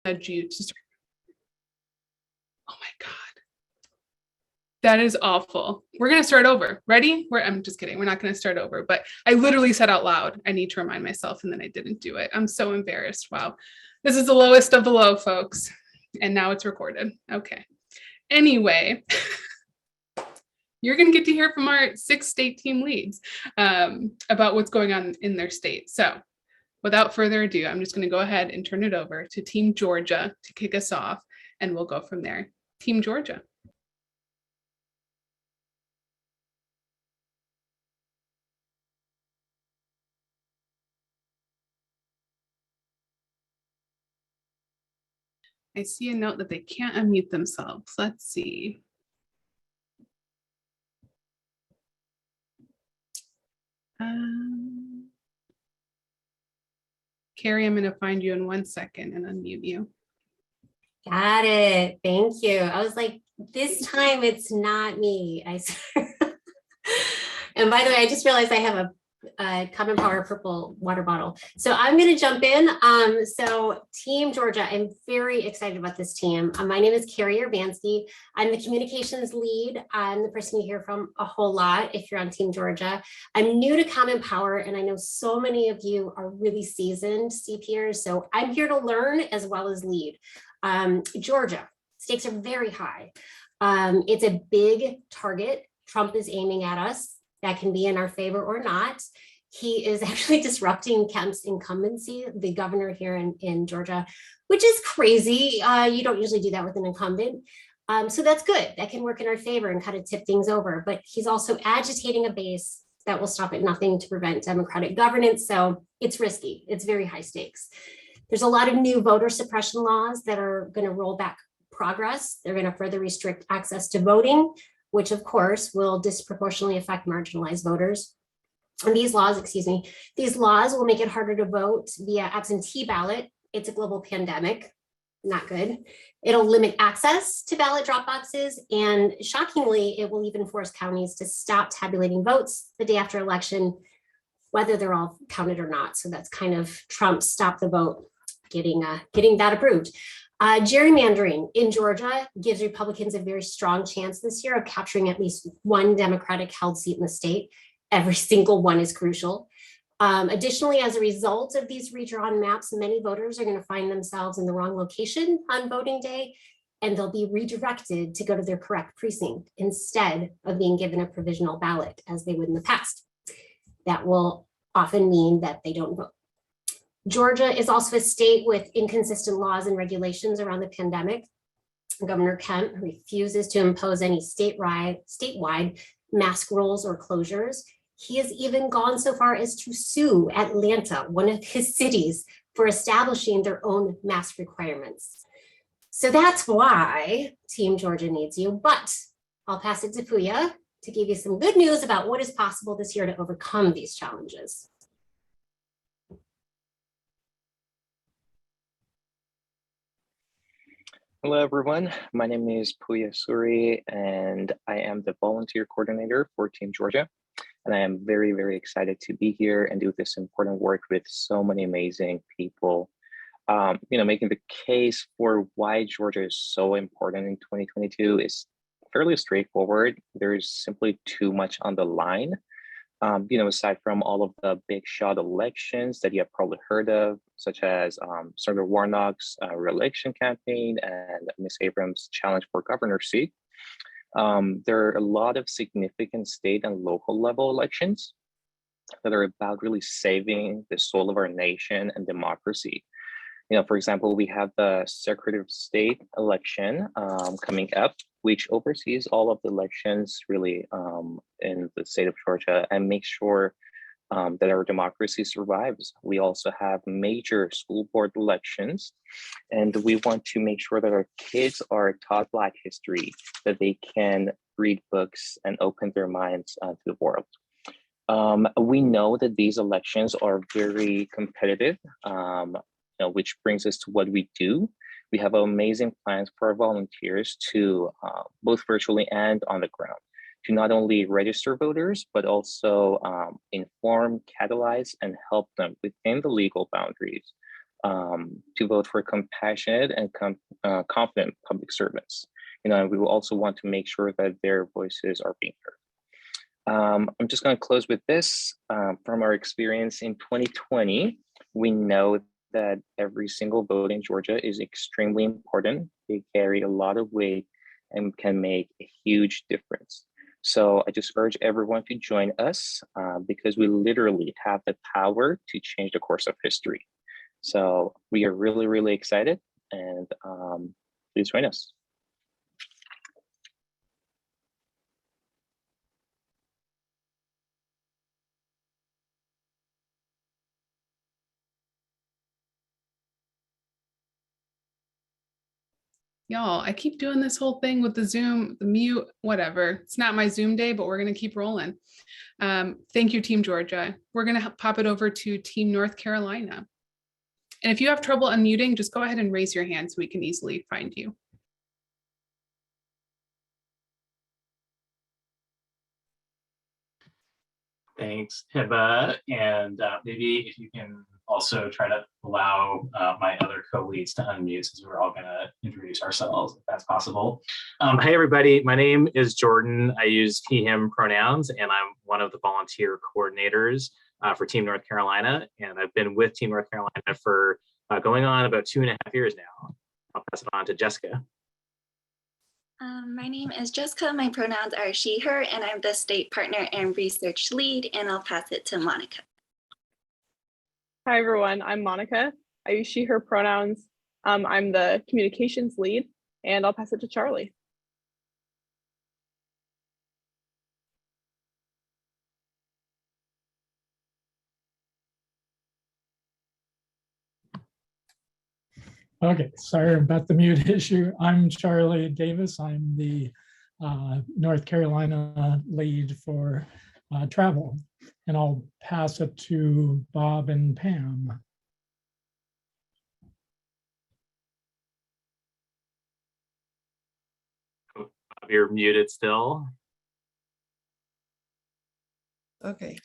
nudge you to start. Oh my God. That is awful. We're going to start over. Ready? I'm just kidding. We're not going to start over, but I literally said out loud, I need to remind myself, and then I didn't do it. I'm so embarrassed. Wow. This is the lowest of the low, folks. And now it's recorded. Okay. Anyway, you're going to get to hear from our 6 state team leads about what's going on in their state. So without further ado, I'm just going to go ahead and turn it over to Team Georgia to kick us off, and we'll go from there. Team Georgia. I see a note that they can't unmute themselves. Let's see. Carrie, I'm going to find you in 1 second and unmute you. Got it. Thank you. I was like, this time it's not me. I swear. And by the way, I just realized I have a Common Power purple water bottle. So I'm going to jump in. So Team Georgia, I'm very excited about this team. My name is Carrie Urbanski. I'm the communications lead. I'm the person you hear from a whole lot if you're on Team Georgia. I'm new to Common Power, and I know so many of you are really seasoned CPers. So I'm here to learn as well as lead. Georgia, stakes are very high. It's a big target. Trump is aiming at us. That can be in our favor or not. He is actually disrupting Kemp's incumbency, the governor here in Georgia, which is crazy. You don't usually do that with an incumbent. So that's good. That can work in our favor and kind of tip things over. But he's also agitating a base that will stop at nothing to prevent democratic governance. So it's risky. It's very high stakes. There's a lot of new voter suppression laws that are going to roll back progress. They're going to further restrict access to voting, which of course will disproportionately affect marginalized voters. And these laws will make it harder to vote via absentee ballot. It's a global pandemic, not good. It'll limit access to ballot drop boxes. And shockingly, it will even force counties to stop tabulating votes the day after election, whether they're all counted or not. So that's kind of Trump's stop the vote, getting that approved. Gerrymandering in Georgia gives Republicans a very strong chance this year of capturing at least one Democratic held seat in the state. Every single one is crucial. Additionally, as a result of these redrawn maps, many voters are going to find themselves in the wrong location on voting day, and they'll be redirected to go to their correct precinct instead of being given a provisional ballot as they would in the past. That will often mean that they don't vote. Georgia is also a state with inconsistent laws and regulations around the pandemic. Governor Kemp refuses to impose any statewide mask rules or closures. He has even gone so far as to sue Atlanta, one of his cities, for establishing their own mask requirements. So that's why Team Georgia needs you. But I'll pass it to Puya to give you some good news about what is possible this year to overcome these challenges. Hello, everyone. My name is Puya Suri, and I am the volunteer coordinator for Team Georgia. And I am very, very excited to be here and do this important work with so many amazing people. Making the case for why Georgia is so important in 2022 is fairly straightforward. There's simply too much on the line. Aside from all of the big shot elections that you have probably heard of, such as Senator Warnock's re-election campaign and Ms. Abrams' challenge for governor seat, there are a lot of significant state and local level elections that are about really saving the soul of our nation and democracy. For example, we have the Secretary of State election coming up, which oversees all of the elections really in the state of Georgia and makes sure that our democracy survives. We also have major school board elections, and we want to make sure that our kids are taught Black history, that they can read books and open their minds to the world. We know that these elections are very competitive, which brings us to what we do. We have amazing plans for our volunteers to both virtually and on the ground to not only register voters, but also inform, catalyze, and help them within the legal boundaries to vote for compassionate and confident public servants. And we will also want to make sure that their voices are being heard. I'm just going to close with this. From our experience in 2020, we know that every single vote in Georgia is extremely important. They carry a lot of weight and can make a huge difference. So I just urge everyone to join us because we literally have the power to change the course of history. So we are really, really excited, and please join us. Y'all, I keep doing this whole thing with the Zoom, the mute, whatever. It's not my Zoom day, but we're going to keep rolling. Thank you, Team Georgia. We're going to pop it over to Team North Carolina. And if you have trouble unmuting, just go ahead and raise your hand so we can easily find you. Thanks, Hiba. And maybe if you can also try to allow my other co-leads to unmute, since we're all going to introduce ourselves, if that's possible. Hi, everybody. My name is Jordan. I use he, him pronouns, and I'm one of the volunteer coordinators for Team North Carolina. And I've been with Team North Carolina for going on about 2.5 years now. I'll pass it on to Jessica. My name is Jessica. My pronouns are she, her, and I'm the state partner and research lead, and I'll pass it to Monica. Hi, everyone. I'm Monica. I use she, her pronouns. I'm the communications lead, and I'll pass it to Charlie. Okay, sorry about the mute issue. I'm Charlie Davis. I'm the North Carolina lead for travel, and I'll pass it to Bob and Pam. Bob, you're muted still. Okay.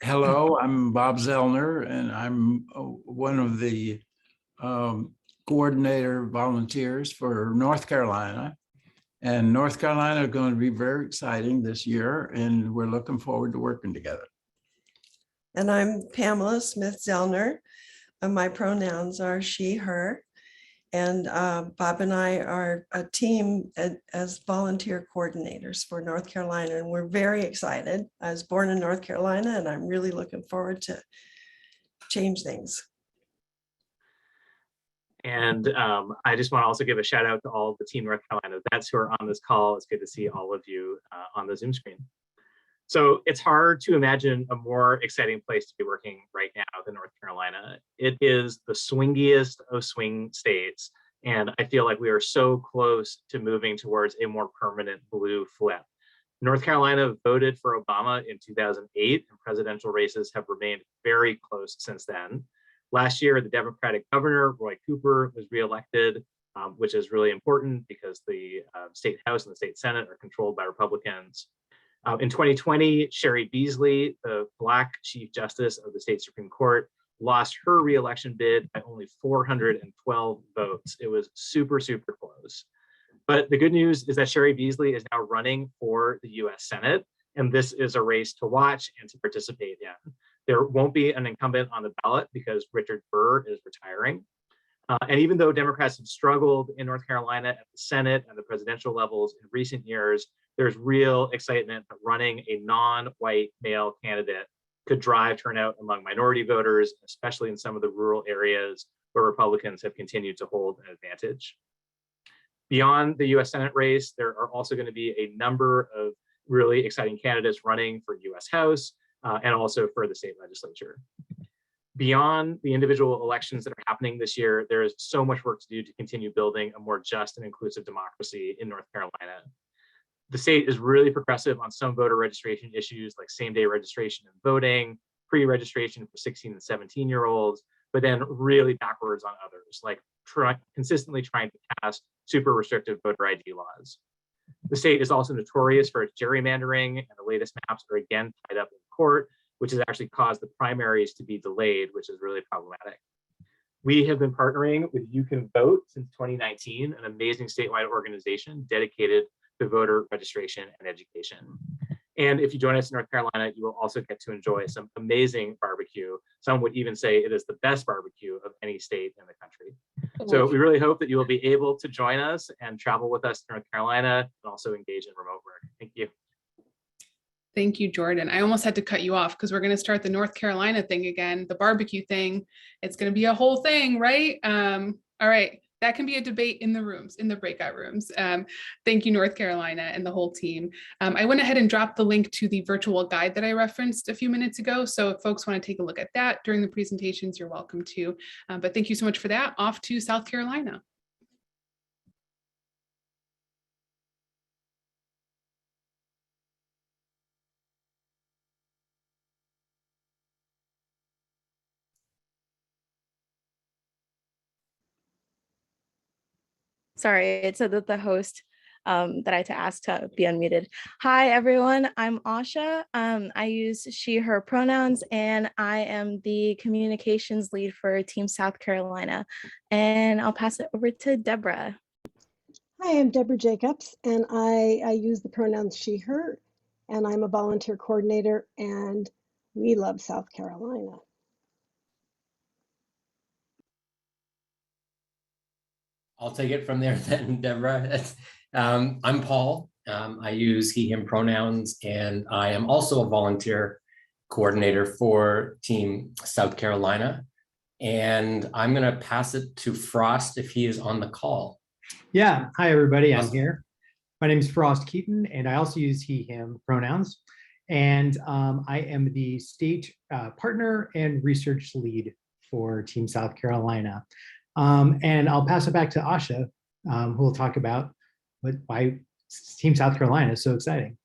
Hello, I'm Bob Zellner, and I'm one of the coordinator volunteers for North Carolina. And North Carolina is going to be very exciting this year, and we're looking forward to working together. And I'm Pamela Smith-Zellner, and my pronouns are she, her. And Bob and I are a team as volunteer coordinators for North Carolina, and we're very excited. I was born in North Carolina, and I'm really looking forward to change things. And I just want to also give a shout out to all the Team North Carolina vets who are on this call. It's good to see all of you on the Zoom screen. So it's hard to imagine a more exciting place to be working right now than North Carolina. It is the swingiest of swing states. And I feel like we are so close to moving towards a more permanent blue flip. North Carolina voted for Obama in 2008, and presidential races have remained very close since then. Last year, the Democratic governor, Roy Cooper, was reelected, which is really important because the state House and the state Senate are controlled by Republicans. In 2020, Sherry Beasley, the Black Chief Justice of the state Supreme Court, lost her reelection bid by only 412 votes. It was super, super close. But the good news is that Sherry Beasley is now running for the US Senate, and this is a race to watch and to participate in. There won't be an incumbent on the ballot because Richard Burr is retiring. And even though Democrats have struggled in North Carolina at the Senate and the presidential levels in recent years, there's real excitement that running a non-white male candidate could drive turnout among minority voters, especially in some of the rural areas where Republicans have continued to hold an advantage. Beyond the US Senate race, there are also going to be a number of really exciting candidates running for US House and also for the state legislature. Beyond the individual elections that are happening this year, there is so much work to do to continue building a more just and inclusive democracy in North Carolina. The state is really progressive on some voter registration issues like same-day registration and voting, pre-registration for 16 and 17-year-olds, but then really backwards on others, like consistently trying to pass super restrictive voter ID laws. The state is also notorious for its gerrymandering, and the latest maps are again tied up in court, which has actually caused the primaries to be delayed, which is really problematic. We have been partnering with You Can Vote since 2019, an amazing statewide organization dedicated to voter registration and education. And if you join us in North Carolina, you will also get to enjoy some amazing barbecue. Some would even say it is the best barbecue of any state in the country. So we really hope that you will be able to join us and travel with us to North Carolina and also engage in remote work. Thank you. Thank you, Jordan. I almost had to cut you off because we're going to start the North Carolina thing again, the barbecue thing. It's going to be a whole thing, right? All right. That can be a debate in the rooms, in the breakout rooms. Thank you, North Carolina and the whole team. I went ahead and dropped the link to the virtual guide that I referenced a few minutes ago. So if folks want to take a look at that during the presentations, you're welcome to. But thank you so much for that. Off to South Carolina. Sorry, it said that the host that I had to ask to be unmuted. Hi, everyone. I'm Asha. I use she, her pronouns, and I am the communications lead for Team South Carolina. And I'll pass it over to Deborah. Hi, I'm Deborah Jacobs, and I use the pronouns she, her, and I'm a volunteer coordinator, and we love South Carolina. I'll take it from there then, Deborah. I'm Paul. I use he, him pronouns, and I am also a volunteer coordinator for Team South Carolina. And I'm going to pass it to Frost if he is on the call. Yeah. Hi, everybody. I'm here. My name is Frost Keaton, and I also use he, him pronouns. And I am the state partner and research lead for Team South Carolina. And I'll pass it back to Asha, who will talk about why Team South Carolina is so exciting.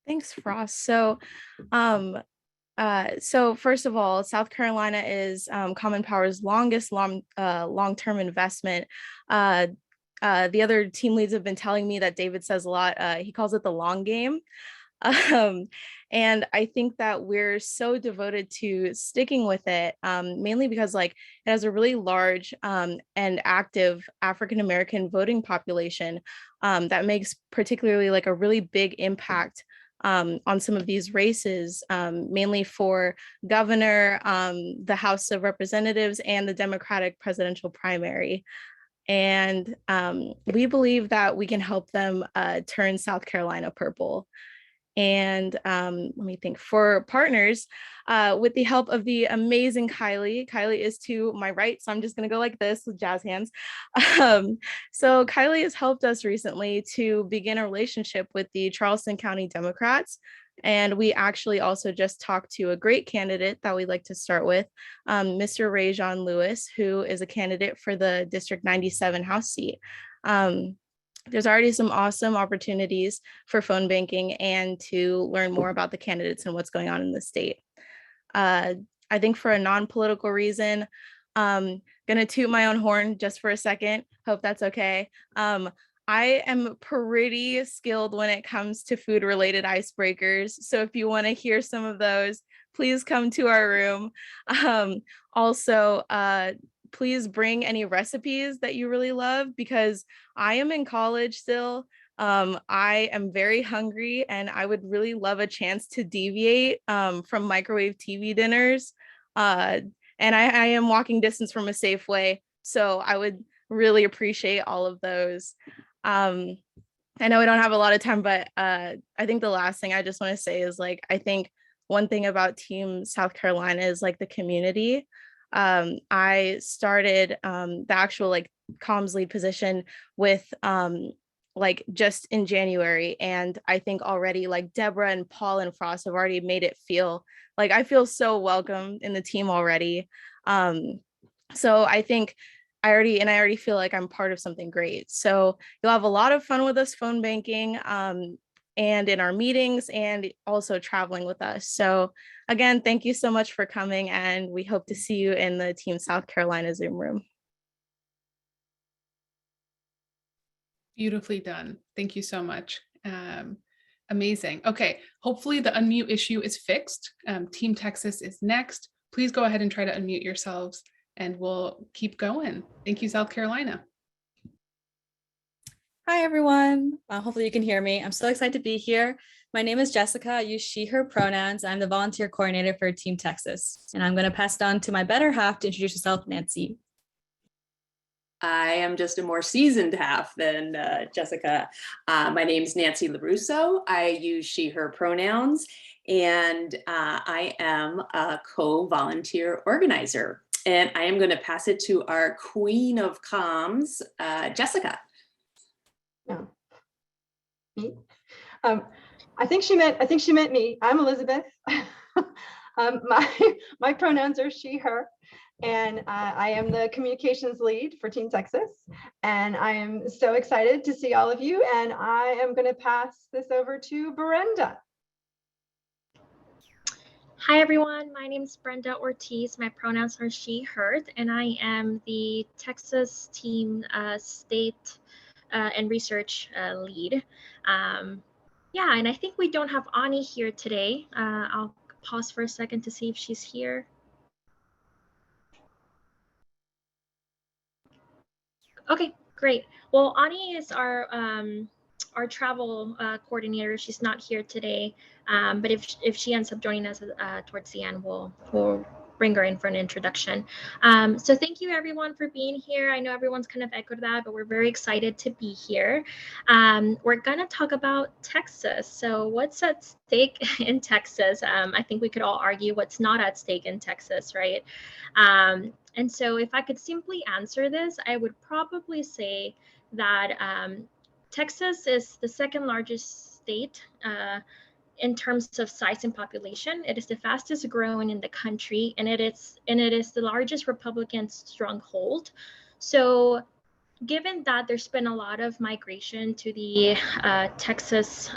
Thanks, Frost. So first of all, South Carolina is Common Power's longest long-term investment. The other team leads have been telling me that David says a lot. He calls it the long game. And I think that we're so devoted to sticking with it, mainly because it has a really large and active African-American voting population that makes particularly a really big impact on some of these races, mainly for governor, the House of Representatives, and the Democratic presidential primary. And we believe that we can help them turn South Carolina purple. And let me think, for partners, with the help of the amazing Kylie is to my right, so I'm just going to go like this with jazz hands. So Kylie has helped us recently to begin a relationship with the Charleston County Democrats. And we actually also just talked to a great candidate that we'd like to start with, Mr. Rajon Lewis, who is a candidate for the District 97 House seat. There's already some awesome opportunities for phone banking and to learn more about the candidates and what's going on in the state. I think for a non-political reason, gonna toot my own horn just for a second. Hope that's okay. I am pretty skilled when it comes to food-related icebreakers. So if you want to hear some of those, please come to our room. Also, please bring any recipes that you really love, because I am in college still. I am very hungry, and I would really love a chance to deviate from microwave TV dinners. And I am walking distance from a Safeway, so I would really appreciate all of those. I know we don't have a lot of time, but I think the last thing I just want to say is I think one thing about Team South Carolina is the community. I started the actual comms lead position with just in January, and I think already Deborah and Paul and Frost have already made it feel I feel so welcome in the team already. So I think I already feel like I'm part of something great. So you'll have a lot of fun with us phone banking and in our meetings, and also traveling with us. So again, thank you so much for coming, and we hope to see you in the Team South Carolina Zoom room. Beautifully done. Thank you so much. Amazing. Okay, hopefully the unmute issue is fixed. Team Texas is next. Please go ahead and try to unmute yourselves and we'll keep going. Thank you, South Carolina. Hi, everyone. Hopefully you can hear me. I'm so excited to be here. My name is Jessica. I use she, her pronouns. I'm the volunteer coordinator for Team Texas. And I'm going to pass it on to my better half to introduce herself, Nancy. I am just a more seasoned half than Jessica. My name is Nancy LaRusso. I use she, her pronouns, and I am a co-volunteer organizer. And I am going to pass it to our queen of comms, Jessica. No. Me? I think she meant me. I'm Elizabeth. My pronouns are she, her. And I am the communications lead for Team Texas. And I am so excited to see all of you. And I am going to pass this over to Brenda. Hi, everyone. My name is Brenda Ortiz. My pronouns are she, her, and I am the Texas Team State and Research lead. Yeah, and I think we don't have Ani here today. I'll pause for a second to see if she's here. Okay, great. Well, Ani is our travel coordinator. She's not here today, but if she ends up joining us towards the end, we'll bring her in for an introduction. So thank you everyone for being here. I know everyone's kind of echoed that, but we're very excited to be here. We're gonna talk about Texas. So what's at stake in Texas? I think we could all argue what's not at stake in Texas, right? And so if I could simply answer this, I would probably say that Texas is the second largest state in terms of size and population. It is the fastest growing in the country, and it is the largest Republican stronghold. So given that there's been a lot of migration to the Texas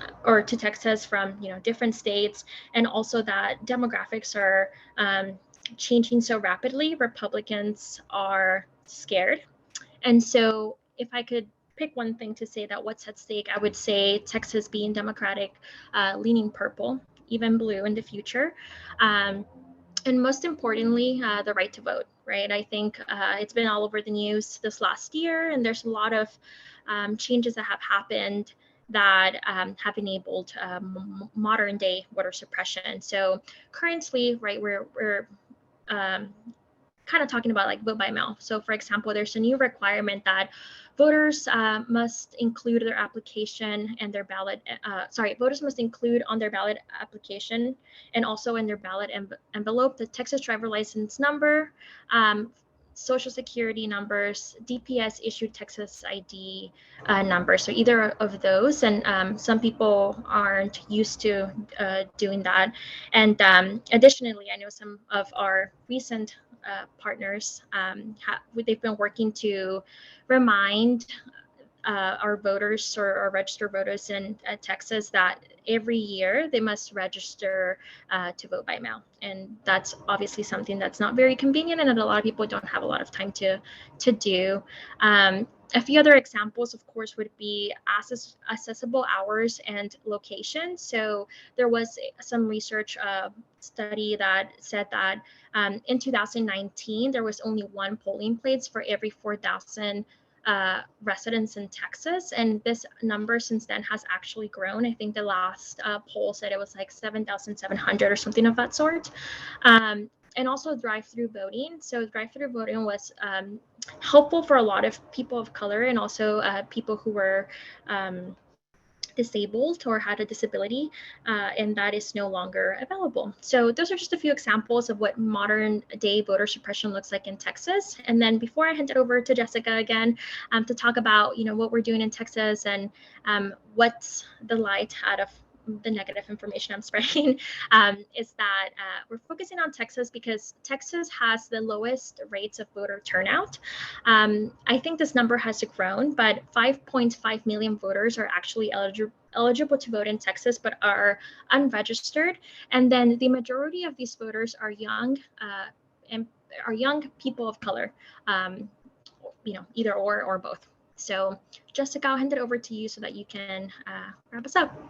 from different states, and also that demographics are changing so rapidly, Republicans are scared. And so if I could pick one thing to say that what's at stake, I would say Texas being Democratic, leaning purple, even blue in the future. And most importantly, the right to vote, right? I think it's been all over the news this last year, and there's a lot of changes that have happened that have enabled modern day voter suppression. So currently, right, we're kind of talking about like vote by mail. So for example, there's a new requirement that voters must include their application and their ballot, voters must include on their ballot application and also in their ballot envelope the Texas driver license number, social security numbers, DPS issued Texas ID number. So either of those, and some people aren't used to doing that. And additionally, I know some of our recent partners, they've been working to remind our voters or registered voters in Texas that every year they must register to vote by mail. And that's obviously something that's not very convenient and that a lot of people don't have a lot of time to do. A few other examples, of course, would be accessible hours and location. So there was some research study that said that in 2019, there was only one polling place for every 4,000 residents in Texas, and this number since then has actually grown. I think the last poll said it was like 7,700 or something of that sort. And also drive-through voting. So drive-through voting was helpful for a lot of people of color and also people who were disabled or had a disability, and that is no longer available. So those are just a few examples of what modern day voter suppression looks like in Texas. And then before I hand it over to Jessica again to talk about what we're doing in Texas and what's the light out of the negative information I'm spreading, is that we're focusing on Texas because Texas has the lowest rates of voter turnout. I think this number has grown, but 5.5 million voters are actually eligible to vote in Texas, but are unregistered. And then the majority of these voters are young and are young people of color, either or both. So Jessica, I'll hand it over to you so that you can wrap us up.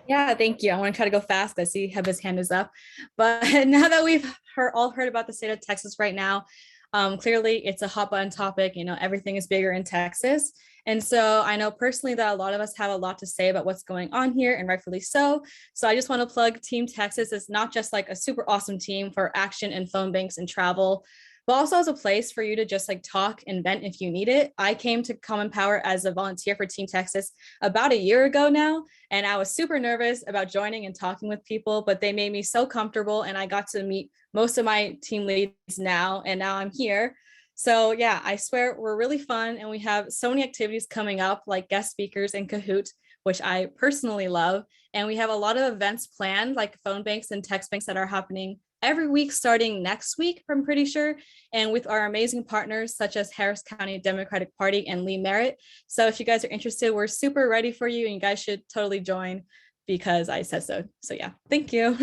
Yeah, thank you. I want to try to go fast. I see Heba's hand is up. But now that we've all heard about the state of Texas right now, clearly it's a hot button topic. You know, everything is bigger in Texas. And so I know personally that a lot of us have a lot to say about what's going on here, and rightfully so. So I just want to plug Team Texas as not just like a super awesome team for action and phone banks and travel, but also as a place for you to just like talk and vent if you need it. I came to Common Power as a volunteer for Team Texas about a year ago now, and I was super nervous about joining and talking with people, but they made me so comfortable, and I got to meet most of my team leads now, and now I'm here. So yeah, I swear we're really fun, and we have so many activities coming up like guest speakers and Kahoot, which I personally love. And we have a lot of events planned like phone banks and text banks that are happening every week starting next week, I'm pretty sure, and with our amazing partners such as Harris County Democratic Party and Lee Merritt. So if you guys are interested, we're super ready for you, and you guys should totally join because I said so. So yeah, thank you.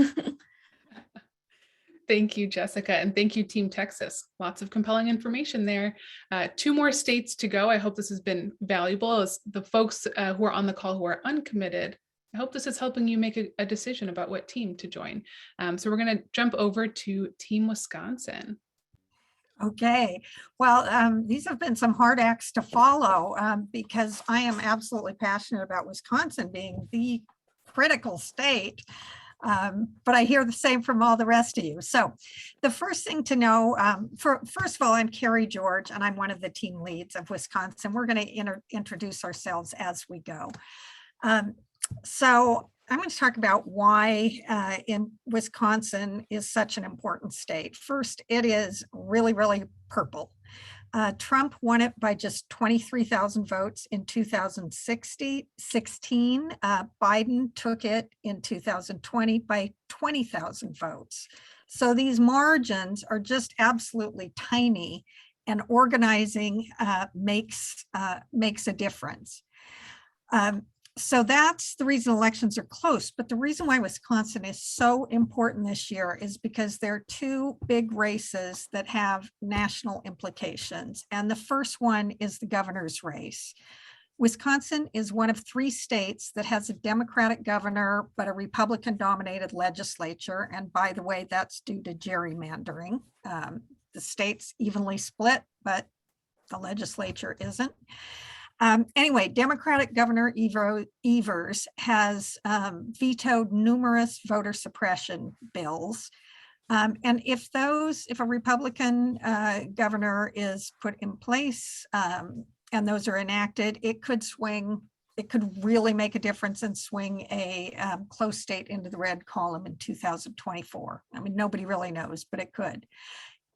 Thank you, Jessica, and thank you, Team Texas. Lots of compelling information there. 2 more states to go. I hope this has been valuable. As the folks who are on the call who are uncommitted, I hope this is helping you make a decision about what team to join. So we're going to jump over to Team Wisconsin. Okay, well, these have been some hard acts to follow because I am absolutely passionate about Wisconsin being the critical state. But I hear the same from all the rest of you. So the first thing to know, first of all, I'm Carrie George, and I'm one of the team leads of Wisconsin. We're going to introduce ourselves as we go. So I'm going to talk about why in Wisconsin is such an important state. First, it is really, really purple. Trump won it by just 23,000 votes in 2016. Biden took it in 2020 by 20,000 votes. So these margins are just absolutely tiny, and organizing makes a difference. So that's the reason elections are close. But the reason why Wisconsin is so important this year is because there are 2 big races that have national implications. And the first one is the governor's race. Wisconsin is one of 3 states that has a Democratic governor, but a Republican-dominated legislature. And by the way, that's due to gerrymandering. The state's evenly split, but the legislature isn't. Anyway, Democratic Governor Evers has vetoed numerous voter suppression bills. And if a Republican governor is put in place and those are enacted, it could really make a difference and swing a close state into the red column in 2024. I mean, nobody really knows, but it could.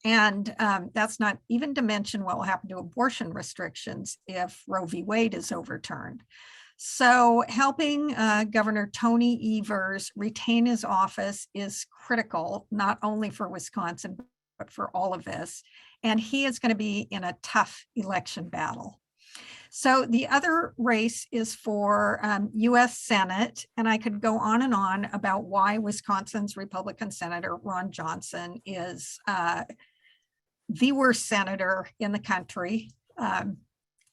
And that's not even to mention what will happen to abortion restrictions if Roe v. Wade is overturned. So helping Governor Tony Evers retain his office is critical, not only for Wisconsin, but for all of this. And he is going to be in a tough election battle. So the other race is for US Senate, and I could go on and on about why Wisconsin's Republican Senator Ron Johnson is the worst senator in the country.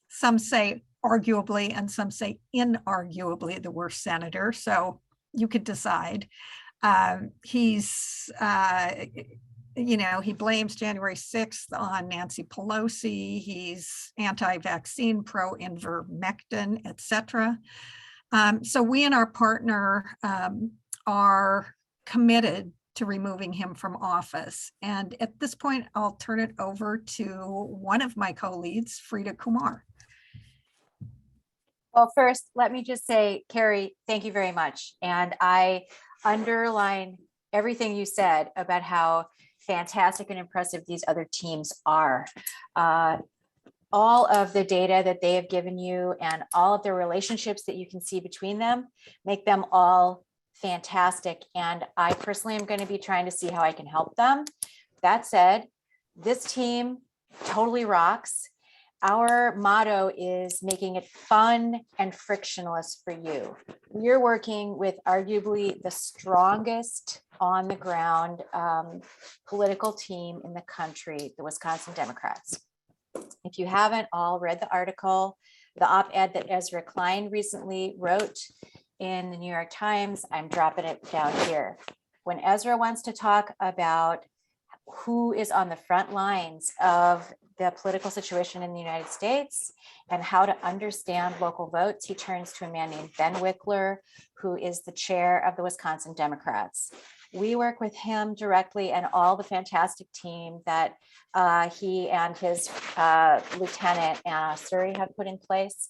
Some say arguably, and some say inarguably the worst senator. So you could decide. He's, he blames January 6th on Nancy Pelosi. He's anti-vaccine, pro-ivermectin, etc. So we and our partner are committed to removing him from office. And at this point, I'll turn it over to one of my co-leads, Frida Kumar. Well, first, let me just say, Carrie, thank you very much. And I underline everything you said about how fantastic and impressive these other teams are. All of the data that they have given you and all of the relationships that you can see between them make them all fantastic. And I personally am going to be trying to see how I can help them. That said, this team totally rocks. Our motto is making it fun and frictionless for you. We're working with arguably the strongest on the ground political team in the country, the Wisconsin Democrats. If you haven't all read the article, the op-ed that Ezra Klein recently wrote in the New York Times, I'm dropping it down here. When Ezra wants to talk about who is on the front lines of the political situation in the United States and how to understand local votes, he turns to a man named Ben Wickler, who is the chair of the Wisconsin Democrats. We work with him directly and all the fantastic team that he and his lieutenant, Anna Suri, have put in place.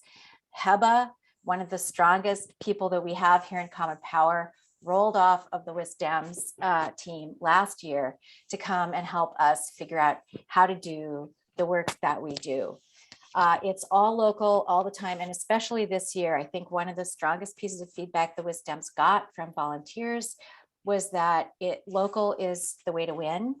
Heba, one of the strongest people that we have here in Common Power, rolled off of the WisDems team last year to come and help us figure out how to do the work that we do. It's all local all the time, and especially this year, I think one of the strongest pieces of feedback the WisDems got from volunteers was that local is the way to win.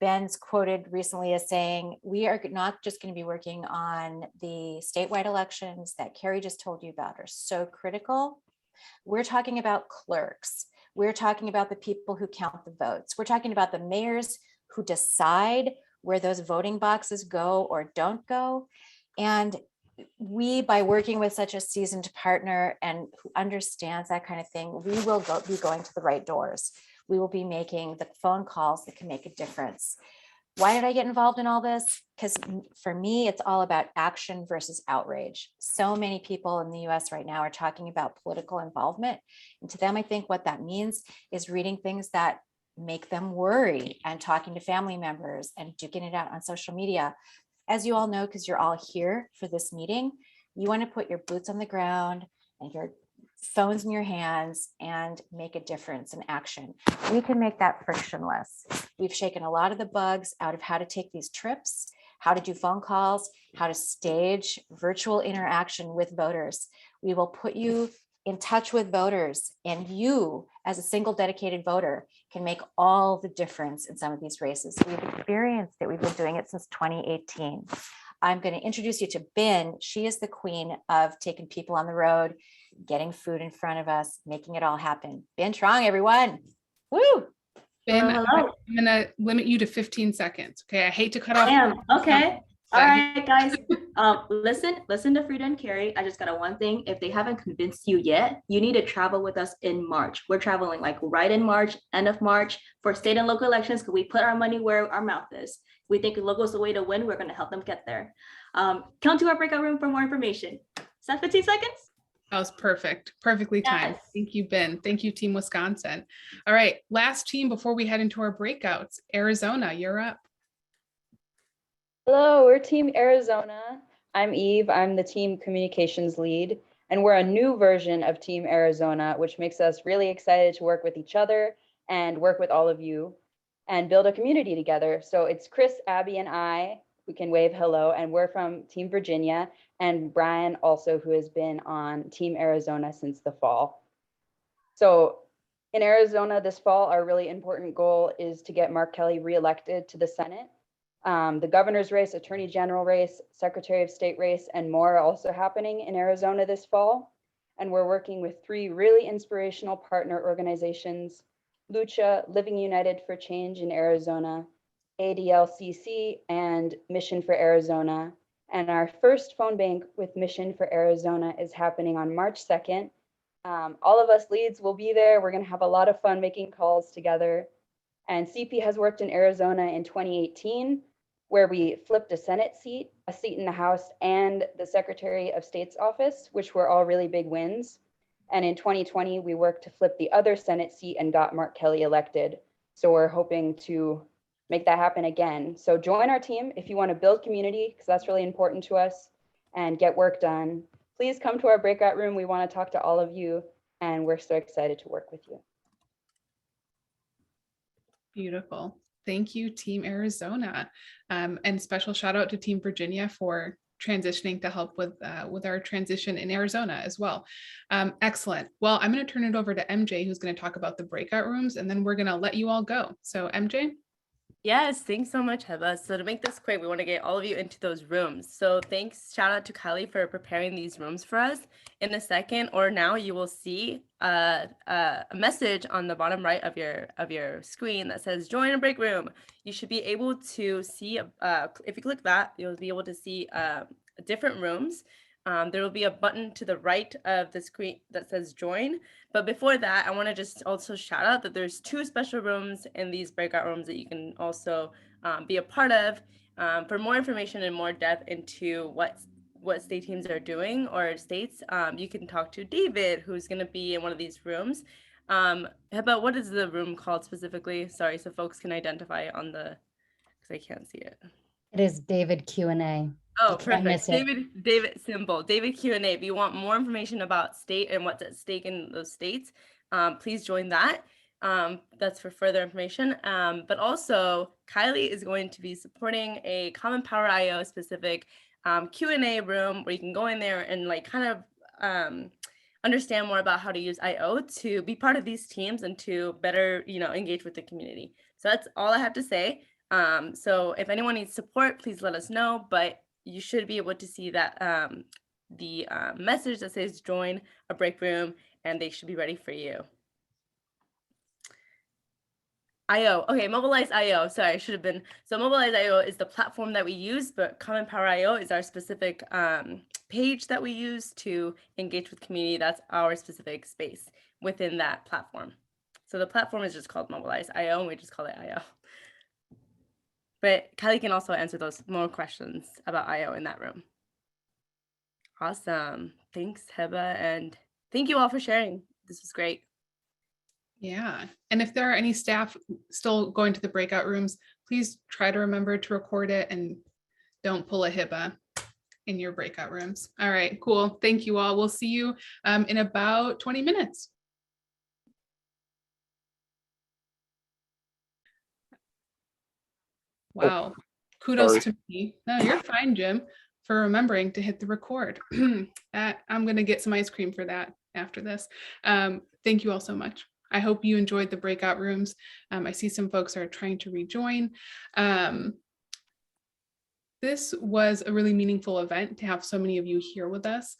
Ben's quoted recently as saying, we are not just going to be working on the statewide elections that Carrie just told you about are so critical. We're talking about clerks. We're talking about the people who count the votes. We're talking about the mayors who decide where those voting boxes go or don't go. And we, by working with such a seasoned partner and who understands that kind of thing, we will be going to the right doors. We will be making the phone calls that can make a difference. Why did I get involved in all this? Because for me, it's all about action versus outrage. So many people in the US right now are talking about political involvement. And to them, I think what that means is reading things that make them worry and talking to family members and duking it out on social media. As you all know, because you're all here for this meeting, you want to put your boots on the ground and your phones in your hands and make a difference in action. We can make that frictionless. We've shaken a lot of the bugs out of how to take these trips, how to do phone calls, how to stage virtual interaction with voters. We will put you in touch with voters, and you as a single dedicated voter can make all the difference in some of these races. We've experienced it. We've been doing it since 2018. I'm going to introduce you to Ben. She is the queen of taking people on the road, getting food in front of us, making it all happen. Ben Trong, everyone. Woo! Ben, Hello. I'm going to limit you to 15 seconds. Okay. I hate to cut off. Okay. All right, guys. Listen to Frida and Carrie. I just got a one thing. If they haven't convinced you yet, you need to travel with us in March. We're traveling like right in March, end of March, for state and local elections, because we put our money where our mouth is. We think local is the way to win. We're going to help them get there. Come to our breakout room for more information. Is that 15 seconds? That was perfect. Perfectly timed. Yes. Thank you, Ben. Thank you, Team Wisconsin. All right. Last team before we head into our breakouts. Arizona, you're up. Hello, we're Team Arizona. I'm Eve. I'm the team communications lead, and we're a new version of Team Arizona, which makes us really excited to work with each other and work with all of you and build a community together. So it's Chris, Abby, and I who can wave hello, and we're from Team Virginia, and Brian also, who has been on Team Arizona since the fall. So in Arizona this fall, our really important goal is to get Mark Kelly reelected to the Senate. The governor's race, attorney general race, secretary of state race, and more are also happening in Arizona this fall. And we're working with 3 really inspirational partner organizations: Lucha, Living United for Change in Arizona, ADLCC, and Mission for Arizona. And our first phone bank with Mission for Arizona is happening on March 2nd. All of us leads will be there. We're going to have a lot of fun making calls together. And CP has worked in Arizona in 2018, where we flipped a Senate seat, a seat in the House, and the Secretary of State's office, which were all really big wins. And in 2020, we worked to flip the other Senate seat and got Mark Kelly elected. So we're hoping to make that happen again. So join our team if you want to build community, because that's really important to us, and get work done. Please come to our breakout room. We want to talk to all of you, and we're so excited to work with you. Beautiful. Thank you, Team Arizona. And special shout out to Team Virginia for transitioning to help with our transition in Arizona as well. Excellent. Well, I'm going to turn it over to MJ, who's going to talk about the breakout rooms, and then we're going to let you all go. So MJ? Yes, thanks so much, Heba. So to make this quick, we want to get all of you into those rooms. So thanks, shout out to Kylie for preparing these rooms for us. In a second or now, you will see a message on the bottom right of your screen that says "Join a break room." You should be able to see. If you click that, you'll be able to see different rooms. there will be a button to the right of the screen that says join. But before that, I want to just also shout out that there's 2 special rooms in these breakout rooms that you can also be a part of. For more information and more depth into what state teams are doing or states, you can talk to David, who's going to be in one of these rooms. Heba, what is the room called specifically? Sorry, so folks can identify it on the, because I can't see it. It is David Q&A. Oh, You can't miss perfect. it. David symbol, David Q&A. If you want more information about state and what's at stake in those states, please join that. That's for further information. But also, Kylie is going to be supporting a Common Power IO specific Q&A room where you can go in there and like kind of understand more about how to use IO to be part of these teams and to better, engage with the community. So that's all I have to say. So if anyone needs support, please let us know, but you should be able to see that the message that says join a break room, and they should be ready for you. IO, okay, Mobilize IO, sorry, I should have been. So Mobilize IO is the platform that we use, but Common Power IO is our specific page that we use to engage with community. That's our specific space within that platform. So the platform is just called Mobilize IO, and we just call it IO. But Kylie can also answer those more questions about IO in that room. Awesome. Thanks, Heba. And thank you all for sharing. This was great. Yeah. And if there are any staff still going to the breakout rooms, please try to remember to record it and don't pull a Heba in your breakout rooms. All right, cool. Thank you all. We'll see you in about 20 minutes. Wow. Kudos to me. No, you're fine, Jim, for remembering to hit the record. I'm going to get some ice cream for that after this. Thank you all so much. I hope you enjoyed the breakout rooms. I see some folks are trying to rejoin. This was a really meaningful event to have so many of you here with us.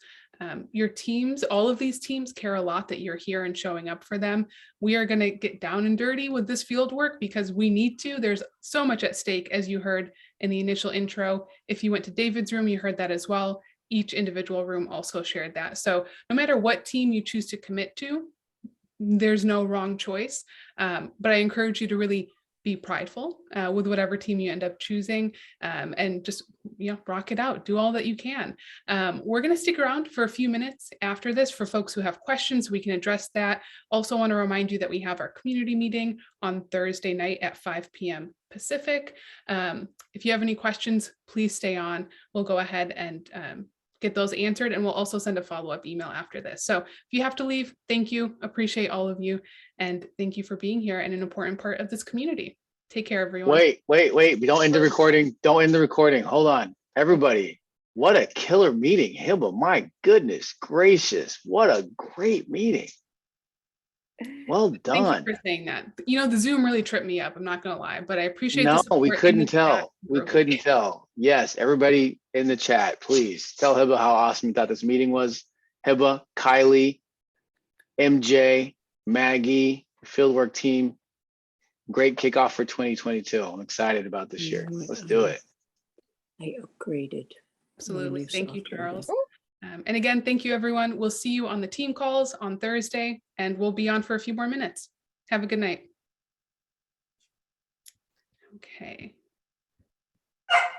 Your teams, all of these teams care a lot that you're here and showing up for them. We are going to get down and dirty with this field work because we need to. There's so much at stake, as you heard in the initial intro. If you went to David's room, you heard that as well. Each individual room also shared that. So no matter what team you choose to commit to, there's no wrong choice. But I encourage you to really be prideful with whatever team you end up choosing, and just rock it out, do all that you can. We're going to stick around for a few minutes after this for folks who have questions. We can address that. Also want to remind you that we have our community meeting on Thursday night at 5 p.m. Pacific. If you have any questions, please stay on. We'll go ahead and get those answered, and we'll also send a follow-up email after this. So if you have to leave, thank you. Appreciate all of you. And thank you for being here and an important part of this community. Take care, everyone. Wait. We don't end the recording. Don't end the recording. Hold on. Everybody, what a killer meeting. Heba, my goodness gracious. What a great meeting. Well done. Thank you for saying that. The Zoom really tripped me up. I'm not going to lie, but I appreciate the No, support we in couldn't the chat. tell. We couldn't tell. Yes, everybody in the chat, please tell Heba how awesome you thought this meeting was. Heba, Kylie, MJ, Maggie, Fieldwork team. Great kickoff for 2022. I'm excited about this year. Let's do it. I upgraded. Absolutely. Thank you, Charles. And again, thank you, everyone. We'll see you on the team calls on Thursday, and we'll be on for a few more minutes. Have a good night. Okay.